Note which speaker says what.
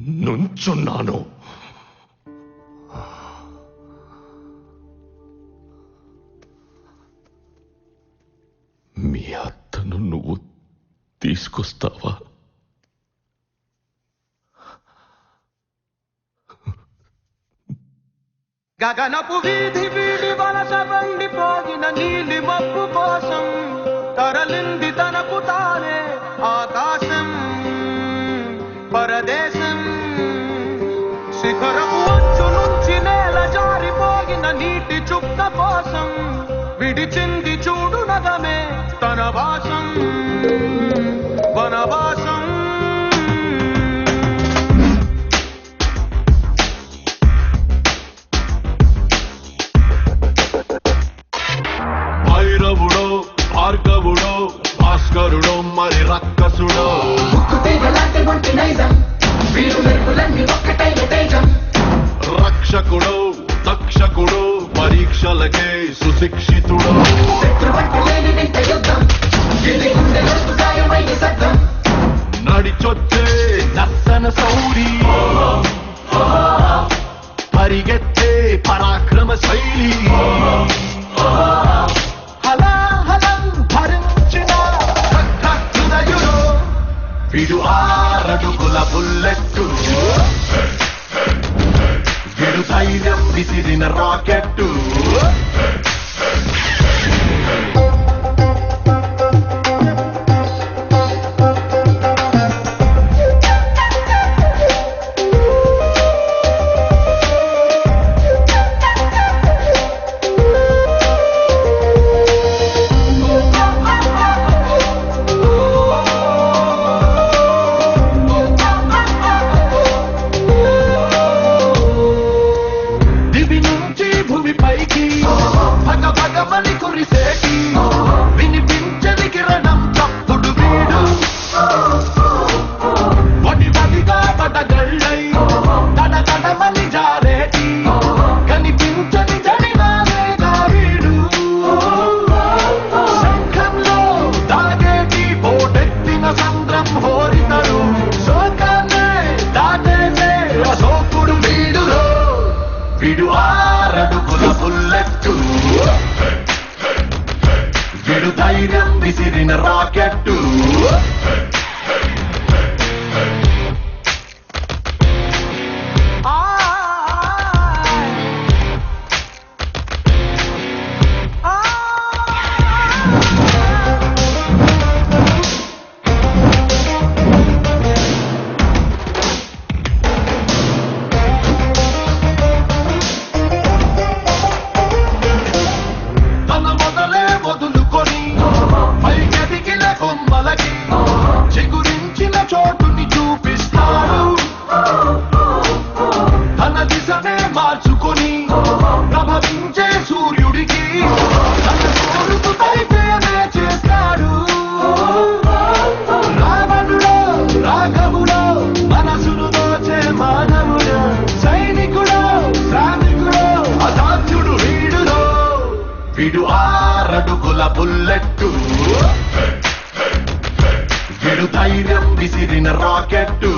Speaker 1: నుంచున్నాను. మీ అత్తను నువ్వు తీసుకొస్తావా?
Speaker 2: గగనపు వీధి వీడి వలస బండిపోగిన నీలి మబ్బు కోసం తరలింది తనకు తానే ఆకాశం పరదేశం. శిఖరపు అంచు నుంచి నేల జారిపోగిన నీటి చుక్క కోసం విడిచింది చూడు నగమే తన వాసం వనవాసం.
Speaker 1: భైరవుడో భార్గవుడో భాస్కరుడో మరి రక్కసుడో రక్షకుడో తక్షకుడో పరీక్షలకే సుశిక్షితుడో నడిచొచ్చే దర్శన సౌరి పరిగెత్తే పరాక్రమ శైలి విడు ఆరడుగుల బుల్లెట్టు విడు ధైర్యం విసిరిన రాకెట్టు వినిపించని కిరణం తప్పుడు వీడు వడివడిగా పడగళ్ళై తడ తడమని జారేటి కనిపించని జడివాలేగా వీడు శంఖంలో దాగేటి పోటెత్తిన సంద్రం హోరితడు శోకాన్నే దాటేసే అశోకుడు వీడులో వీడు ఆరడుగుల బుల్లెట్టు విడు ధైర్యం విసిరిన రాకెట్టు చిగురించిన చోటుని చూపిస్తాడు తన దిశనే మార్చుకొని ప్రభవించే సూర్యుడికి తన కోరుకు తైతేనే చేస్తాడు. రావణుడో రాఘవుడో మనసును దోచే మానవుడు సైనికుడో శ్రామికుడో అసాధ్యుడు వీడులో వీడు ఆరడుగుల బుల్లెట్టు విడు ధైర్యం విసిరిన రాకెట్టు